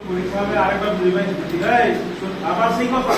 পরীক্ষা হবে আরেকবার রিভাইজ করছি। এই আবার সেই কথা,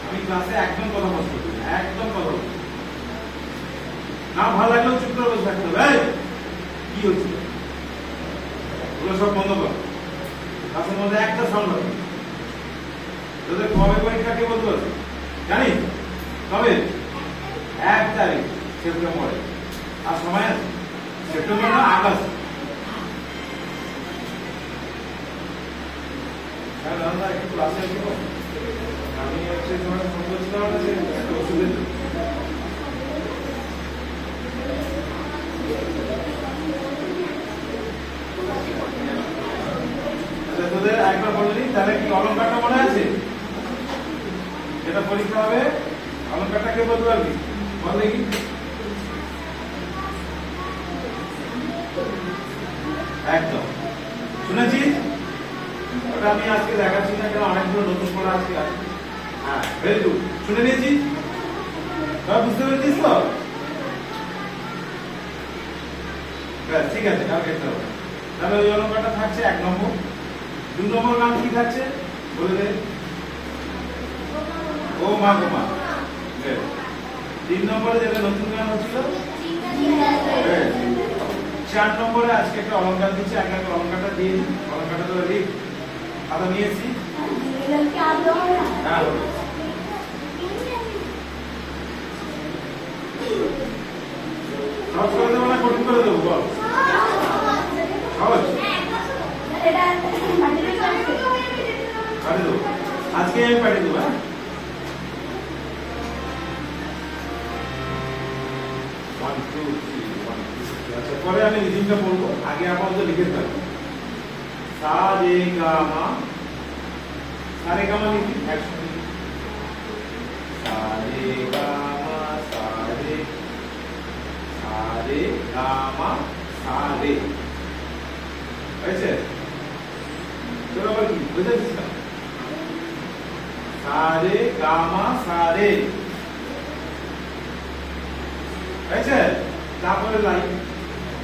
আমি ক্লাসে একদম কথা বলতে পারি না, একদম কথা বলতে না, ভালো লাগলেও চুপ করে বসে থাকতে হবে। কি হচ্ছে ওগুলো সব বন্ধ কর, ক্লাসের মধ্যে একটা সাউন্ড হবে। তোদের কবে পরীক্ষা কে বলতে পারছে জানিস? কবে? 1 তারিখ সেপ্টেম্বরে। আর সময় আছে সেপ্টেম্বর না আগস্ট। একটু ক্লাসে আসবো আমি, হচ্ছে তোমার সম্পর্ক আছে একটা ওষুধের। আচ্ছা তোদের একবার বলি তাহলে কি অলঙ্কারটা মনে আছে? যেটা পরীক্ষা হবে অলঙ্কারটা কে বলতে পারবি? বল দেখি। একদম শুনেছিস? ওটা আমি আজকে দেখাচ্ছি না, কেন অনেকগুলো নতুন পড়া আজকে আছে। হ্যাঁ ভেরি গুড, শুনে নিয়েছিস? বুঝতে পেরেছিস তো? ঠিক আছে, কালকে দেখতে হবে। তাহলে ওই অলঙ্কারটা থাকছে 1 নম্বর। 2 নম্বর গান কি থাকছে বলে দে। ও মা গো মা। 3 নম্বরে যেটা নতুন গান হচ্ছিল। 4 নম্বরে আজকে একটা অলঙ্কার দিচ্ছে, একটা অলঙ্কারটা দিয়ে অলঙ্কারটা তো লিখ। খাতা নিয়েছি। হ্যাঁ সহজ করে দেবো না কঠিন করে দেবো? বল সহজ পাঠিয়ে দেবো, আজকে আমি পাঠিয়ে দেবো। হ্যাঁ আচ্ছা পরে আমি রিডিংটা বলবো, আগে আপাতত লিখে থাকবো। সা রে গা মা, সা রে গা মা লিখি একসাথে। সা রে গা মা সা রে, সা রে গা মা সা রে। হয়েছে? তোর আবার কি বুঝেছিস না? সা রে গা মা সা রে হয়েছে? তারপরে লাইন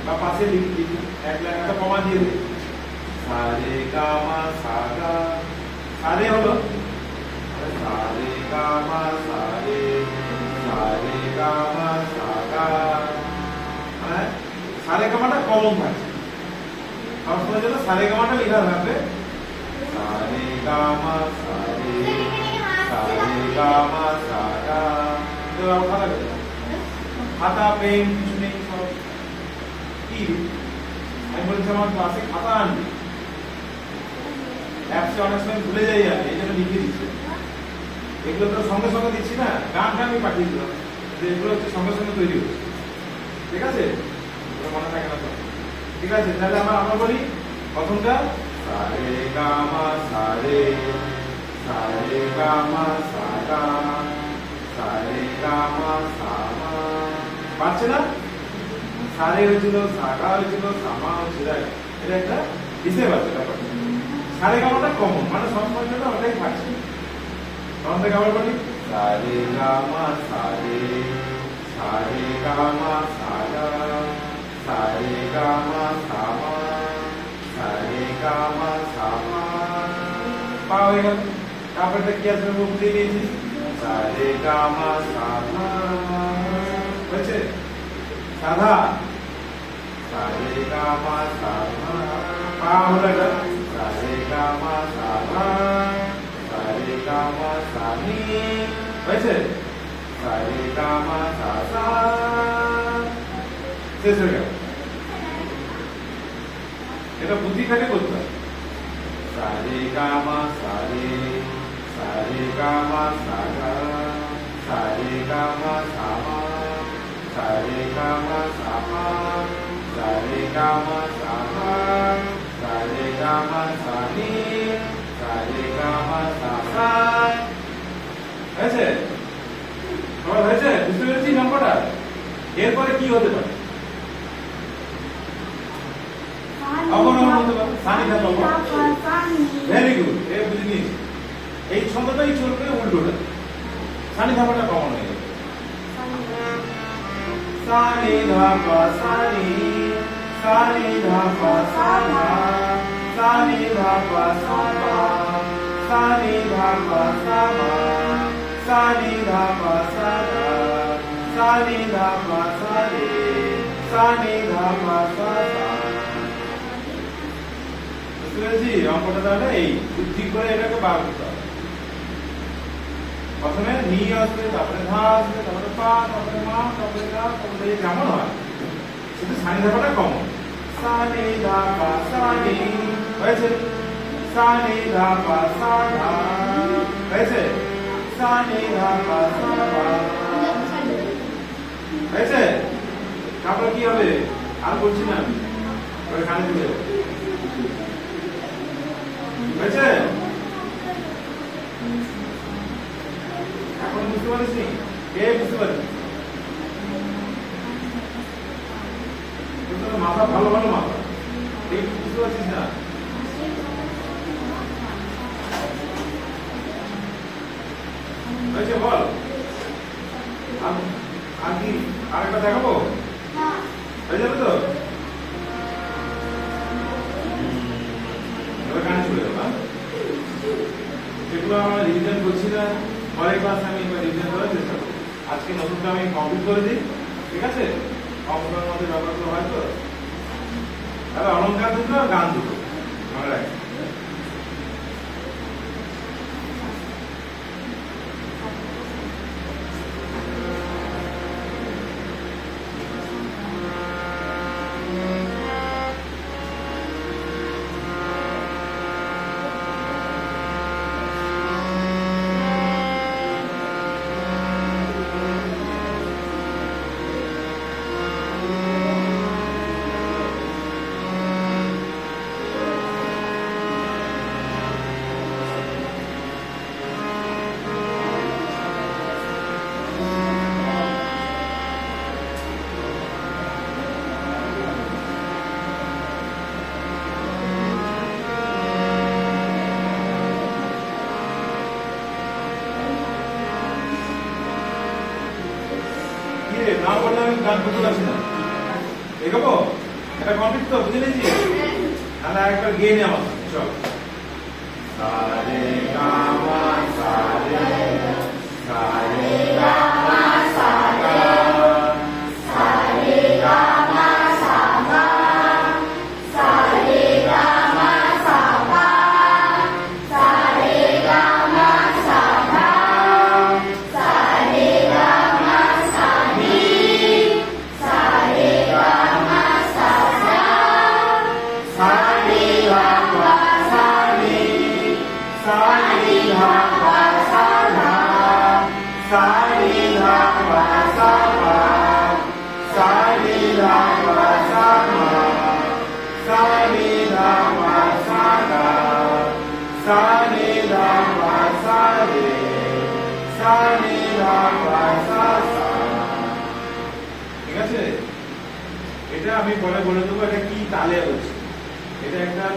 বা পাশে লিখি এক লাইন একটা কমা দিয়ে দে। সা রে গা মা সা গা, সা রে হলো সা রে গা মা সা রে, সা রে গা মা সা গা। মানে সা রে গা মাটা কমন থাকছে, সবসময় যেন সা রে গা মাটা লেখা থাকবে। সা রে গা মা সা রে, সা রে গা মা সা গা। তো খাতা খাতা পেন কিছু নেই, সব কি আমি বলেছি আমার ক্লাসে খাতা আনবি। অ্যাপসে অনেক সময় ভুলে যাই আমি, এই জন্য লিখে দিচ্ছি। এগুলো তো সঙ্গে সঙ্গে দিচ্ছি না, গানটা আমি পাঠিয়ে দিলাম, এগুলো হচ্ছে সঙ্গে সঙ্গে তৈরি হচ্ছে। ঠিক আছে, মনে থাকে না তো? ঠিক আছে, তাহলে আমরা বলি প্রথমটা সা রে গা মা সা রে, সা রে গা মা সা গা, সা রে গা মা সা মা। পারছে না? সা রে হয়েছিল, সা গা হয়েছিল, সা মা হয়েছিল। এটা একটা হিসেব আছে ব্যাপারটা। সা রে গা মাটা কমন, মানে সবসময় জন্য ওটাই থাকছে। তখন থেকে আবার বলি সা রে গা মা সা রে, সা রে গা মা সা গা, সা রে গা মা সা মা, সা রে গা মা সা মা। পা হয়ে গেল। তারপরে কি আসবে? মুখ দিয়ে দিয়েছি সা রে গা মা সা মা। হয়েছে? সাধা সা রে গা মা সা মা। পা হলো এটা সা রে গা মা সা মা, সা রে গা মা সা নি। হয়েছে? সা রে গা মা সা সা। শেষ হয়ে গেল। এটা বুদ্ধি খাটে করতে হবে। সা রে গা মা সা রে, সা রে গা মা সা গা, সা রে গা মা সা মা, সা রে গা মা সা মা, সা রে গা মা সা মা, সা রে গা মা সা নি, সা রে গা মা সা সা। হয়েছে? সবাই হয়েছে? বুঝতে পেরেছি নম্বরটা? এরপরে কি হতে পারে? অবনমন হতে পারে। সানি থাকবে। ভেরি গুড, এ বুঝে নিয়েছি। এই ছন্দটাই চলবে উল্টোটা। সানি থাকাটা কমন হয়ে যাবে। sa ni dha pa sa ni dha pa sa dha sa ni dha pa sa pa sa ni dha pa sa ma sa ni dha pa sa dha sa ni dha pa sa re sa ni dha pa sa dha বুঝতে পেরেছি অঙ্কটা তাহলে এই ঠিক করে এটাকে বার করতে হবে প্রথমে নি আসবে তারপরে ধা আসবে তারপরে পা তারপরে মা তারপরে দা তারপরে এই যেমন হয় শুধু সানি ধাপাটা কমন সা নি ধা পা সা নি হয়েছে সা নি ধা পা সা ধা হয়েছে সা নি ধা পা সা ধা হয়েছে তারপর কি হবে আর বলছি না ওই কানে চলে যাবে হয়েছে এখন বুঝতে পারিস নি কে বুঝতে পারিস মাথা ভালো ভালো মাথা এই বুঝতে পারছিস না হয়েছে বল আর কি আরেকটা দেখাবো হয়ে যাবে তো এবার কানে চলে যাবো এগুলো আমরা রিভিশন করছি না পরের ক্লাসে আমি রিভিশন করার চেষ্টা করবো আজকে নতুনটা আমি কমপ্লিট করে দিই ঠিক আছে কম্পিউটারের মধ্যে ব্যাপারগুলো হয় তো তাহলে অলঙ্কার দুটো আর গান দুটো মনে রাখি না বললে আমি গান করতে পারছি না এগোবো এটা কমপ্লিট তো বুঝে নিয়েছি তাহলে একবার গিয়ে নি আমার চল সারে গামা সারে সারে গামা সাগা সারে গামা সাগা সারে গামা সাগা সারে গামা সাগা সারে গামা সানি সারে গামা সাগা সারে গামা সানি সারে গামা সাগা সারে গামা সাগা সারে গামা সাগা সারে গামা সাগা সারে গামা সারে সারে গামা সাগা ঠিক আছে এটা আমি পরে বলে দেবো এটা কি তালে হচ্ছে এটা একটা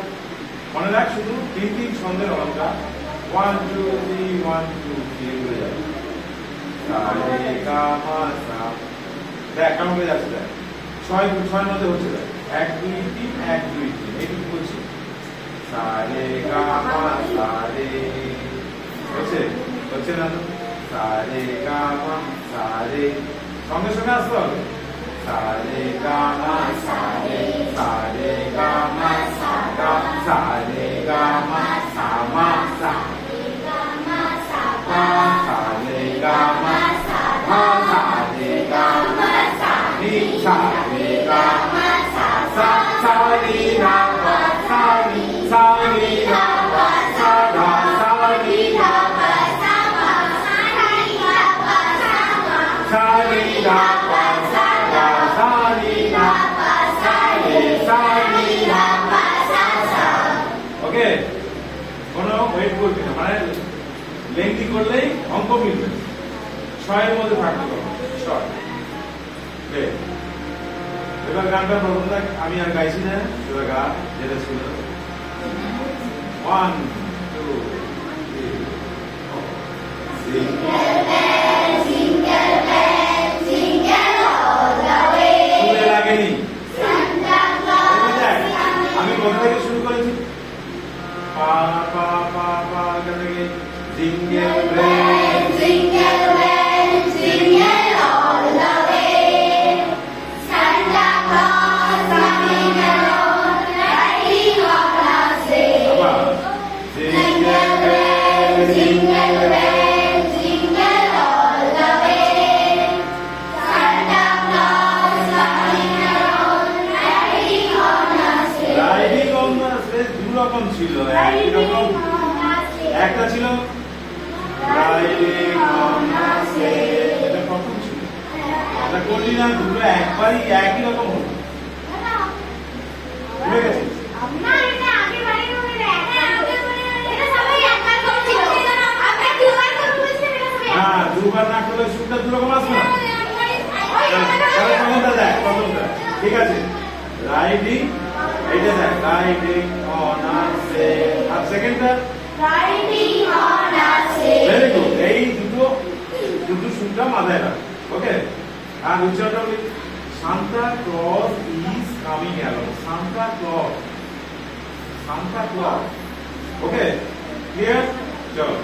মনে রাখ শুধু তিন তিন ছন্দের অলঙ্কার 1 2 3 1 2 3 হয়ে যাবে সারে গামা সা দেখ কেমন হয়ে যাচ্ছে দেখ ছয় ছয়ের মধ্যে হচ্ছে দেখ 1 2 3 1 2 3 এইটুকু বলছি সারে গামা সারে হচ্ছে হচ্ছে না সারে গামা সারে সঙ্গে সঙ্গে আসতে হবে সারে গামা সারে সারে গামা সাগা সারে গামা সামা সারে গামা সাগা সারে গামা সাধা সারে গামা সানি সারে গামা সাসা সারি গামা সানি সারি গামা সাধা সারি গামা সামা সারি গামা সাগা সারি গামা সাগা সারি গামা সারে সারি গামা সাসা ওকে কোনো ওয়েট করবি না মানে লেংথি করলেই অঙ্ক মিলবে ছয়ের মধ্যে থাকতে হবে ছয় এবার গানটা প্রথম দেখ আমি আর গাইছি না এবার গান যেটা ছিল 1 2 3 Jingle bell, jingle bell, jingle all the way. কোথা থেকে শুরু করেছি? পা পা পা পা এখান থেকে jingle bell Jingle bells, jingle all the way. Santa Claus coming along, riding on a sleigh. আবার jingle bell Jingle bells, jingle all the way. Santa Claus coming along, riding on a sleigh. Riding on the sledge দু রকম ছিল, একই রকম। একটা ছিল riding on the sledge, এটা প্রথম ছিল। এটা করলি না, দুটো একবারই একই রকম হলো। বুঝে গেছিস? না, এটা আগে বাড়ি করে রে। এটা সবাই একবার করছিল। আমরা দুবার করে বলছি, এটা সবাই হ্যাঁ, দুবার না করলে সুরটা দু রকম আসবে না। তাহলে প্রথমটা দেখ, প্রথমটা ঠিক আছে। রাইডিং, এইটা দেখ, রাইডিং অন আ স্লেজ। আর সেকেন্ডটা riding on a sleigh. Very good. এই দুটো সুরটা মাথায় রাখ, ওকে। আর উচ্চারণটা বলি, Santa Claus is coming along. Santa Claus, Santa Claus, okay, clear? চলো।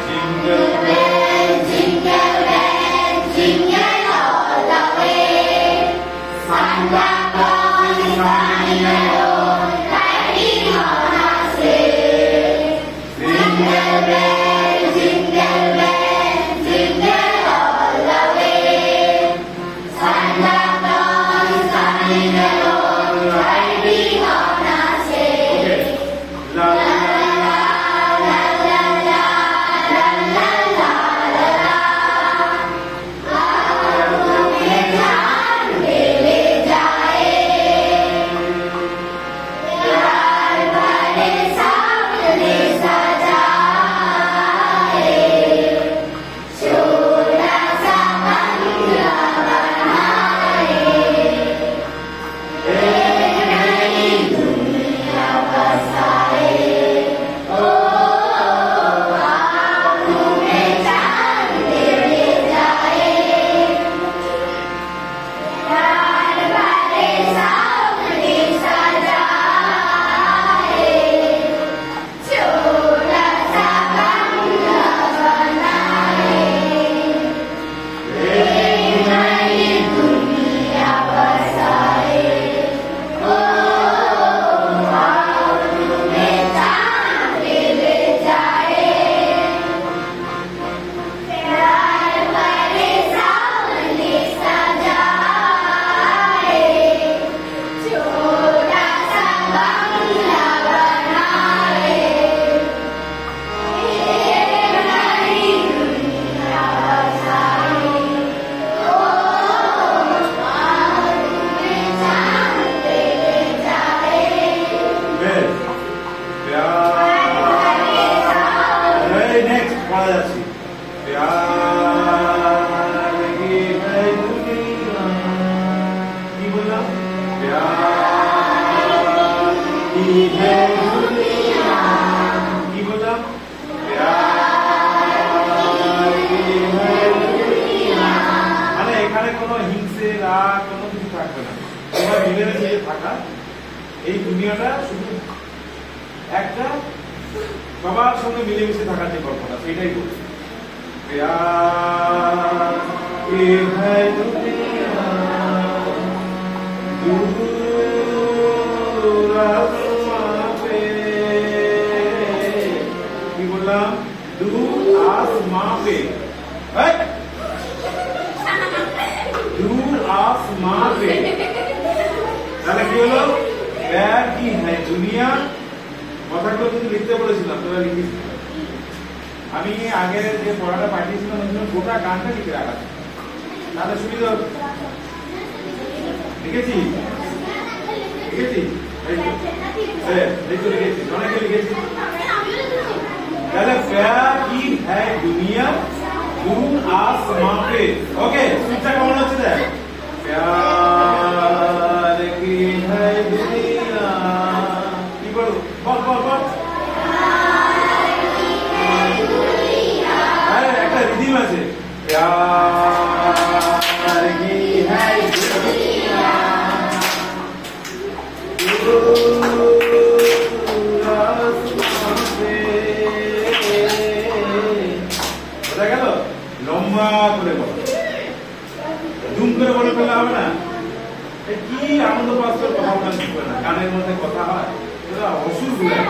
Jingle bell Jingle bells, jingle all the way. Santa Claus is coming along, riding on a sleigh. Jingle bells, jingle bells, jingle all the way. Santa Claus is coming along, riding on a sleigh. ওকে। লা লা এই দুনিয়াটা শুধু একটা সবার সঙ্গে মিলেমিশে থাকার যে কল্পনা সেটাই বলছে प्यार ये है दुनिया दूर आसमां पे কি বললাম दूर आसमां पे दूर आसमां पे তাহলে কি হলো प्यार की है दुनिया কথাগুলো কিন্তু লিখতে বলেছিলাম তোরা লিখিস আমি আগে যে পড়াটা পাঠিয়েছিলাম ওই জন্য গোটা গানটা লিখে রাখা তাহলে সুবিধা হবে লিখেছি লিখেছি লিখেছি অনেকে লিখেছি তাহলে प्यार की है दुनिया दूर आसमां पे ओके সুরটা কেমন হচ্ছে দেখ प्यार की है दुनिया কি বলো বল বল বল একটা রিদিম আছে प्यार की है दुनिया কি আনন্দ পাচ্ছ কথা বলা শিখবে না, গানের মধ্যে কথা হয়, এরা অসুর গুলা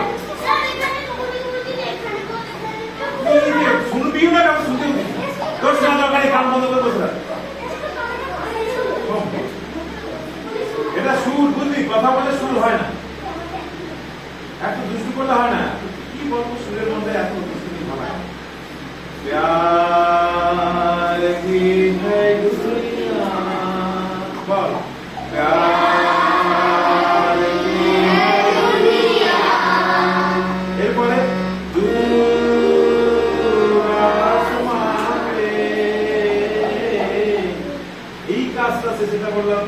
শুনবিও না, কেমন শুনতে তোর শোনা দরকারে কান বন্ধ করে বসে থাক। এটা সুর, বুঝলি, কথা বলে সুর হয় না, এত দুষ্টু করলে হয় না। কি বলবো, সুরের মধ্যে এত দুষ্টুমি ভালো হয়। प्यार की है दुनिया, बोल प्यार की है दुनिया, এরপরে দূর আসমান पे, এই কাজটা সেটা বললাম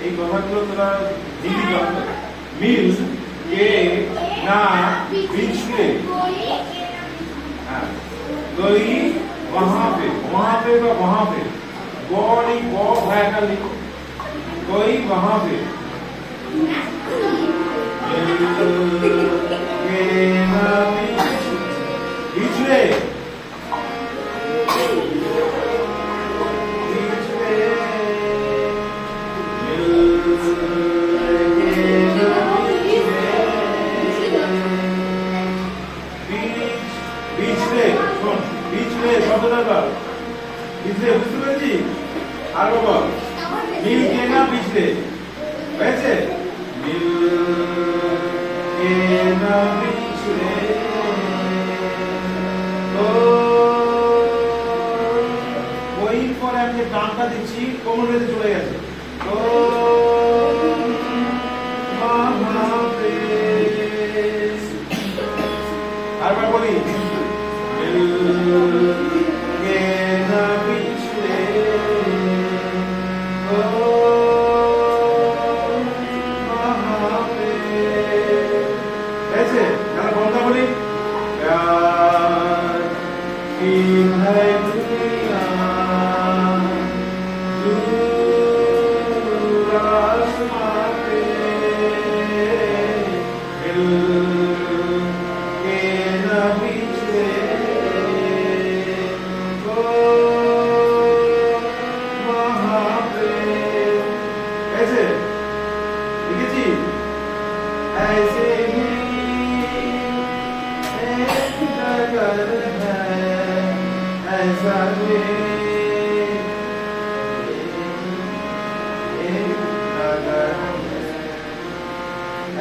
এই কথাগুলো তোরা হিন্দি কথা মিল কে না बिछड़े, कोई वहां पे का वहां पे बॉडी बॉब है का लिखो, कोई वहां पे बिछड़े পিছলে, বুঝতে পেরেছি? আর বাবা মিল কে না পিছলে, হয়েছে? মিল কে না পিছলে, তো ওই পরে আমি যে গানটা দিচ্ছি কোমর বেঁধে চলে গেছে, তো আরবার বলি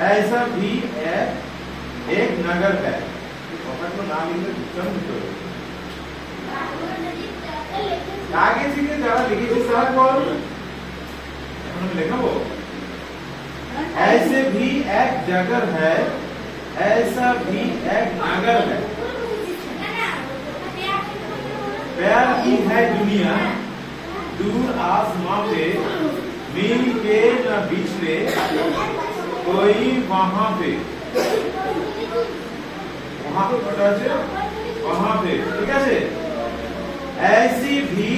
ऐसा भी एक नगर है, तो नाम आगे থেকে যারা লিখেছে তারা বল, এখন আমি লেখাবো। ऐसे भी एक जगह है, ऐसा भी एक नगर है, प्यार की है दुनिया, दूर आसमां पे मिल के न बिछड़े, कोई वहां पे, वहां पे पता है, वहां पे, ठीक है? ऐसी भी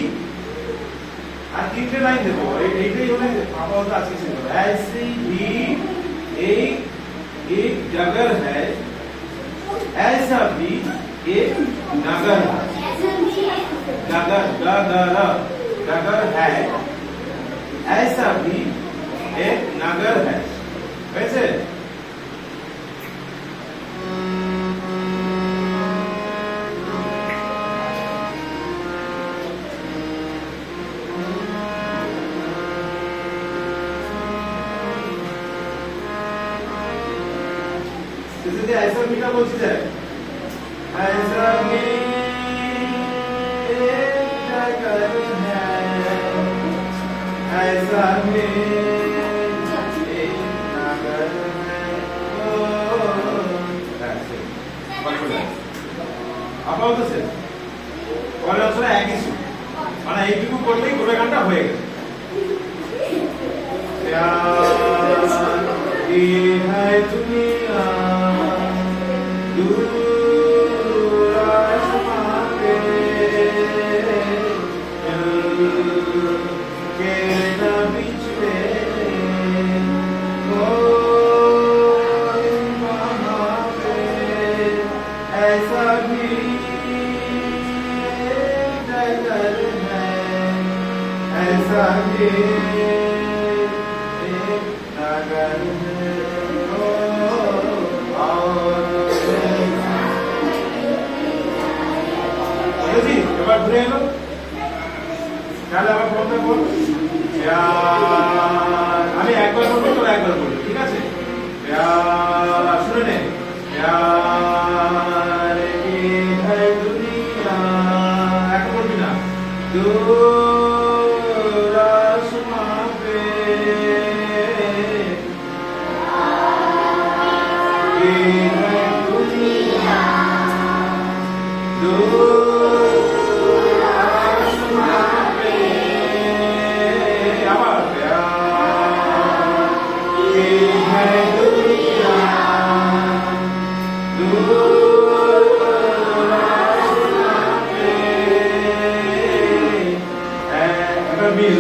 আর তিনটে লাইন দেবো, এইটাই হলে আপাতত আজকে শেষ হবে। ऐसी भी एक जगह है, ऐसा भी एक नगर है, नगर है, ऐसा भी एक नगर है, वैसे ऐसा মিটা বলছি যে ऐसा भी एक जगह है ऐसा भी एक नगर है ओ that's it আপাতত শেষ পরের অংশটা একই সুর মানে এইটুকু করলেই পুরো গানটা হয়ে গেছে प्यार की है दुनिया दूर आसमां पे दिल के न बिछड़े कोई वहाँ पे ऐसा भी जगह है ऐसा भी नगर है ओ বুঝি এবার ঘুরে এলো তাহলে আবার প্রথমে বল প্যার আমি একবার বলবো তোরা একবার বলবি ঠিক আছে প্যার শুনে নে প্যার কি है दुनिया এখন বলবি না दूर आसमां पे ये है दुनिया दूर आसमां पे आवाज प्यार ये है दुनिया दूर आसमां पे मिल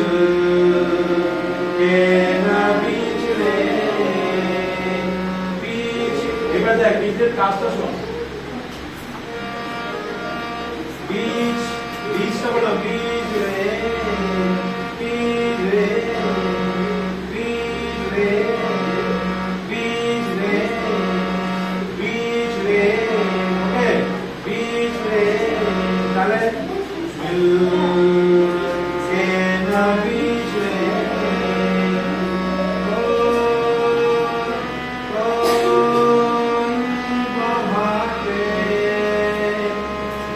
के ना बिछड़े बीच এবার দেখ বিচের কাজটা শোন बीचটা বলো बीच रे बीच रे बीच रे बीच रे बीच रे ओके बीच रे তাহলে मिल के ना बिछड़े वहाँ पे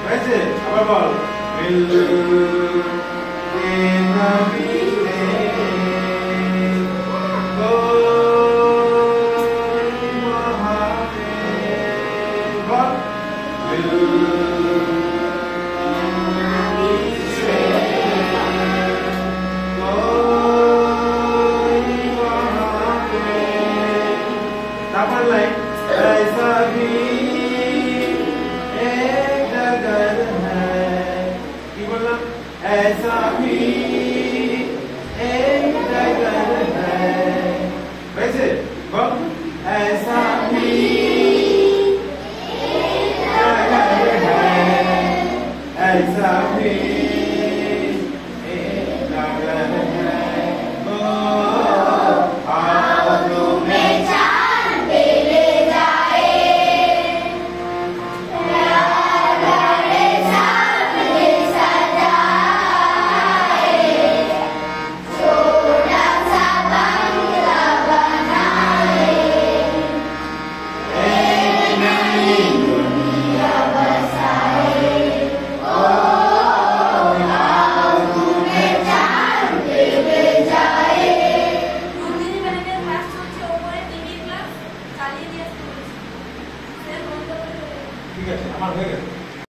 वैसे अब बोल मिल के ना बिछड़े वहाँ पे बोल मिल ऐसा भी एक जगह है की बोलना ऐसा भी एक जगह है वैसे बोल ऐसा भी जगह है ऐसा भी एक जगह है ओ आओ तुम्हें ঠিক আছে আমার হয়ে গেছে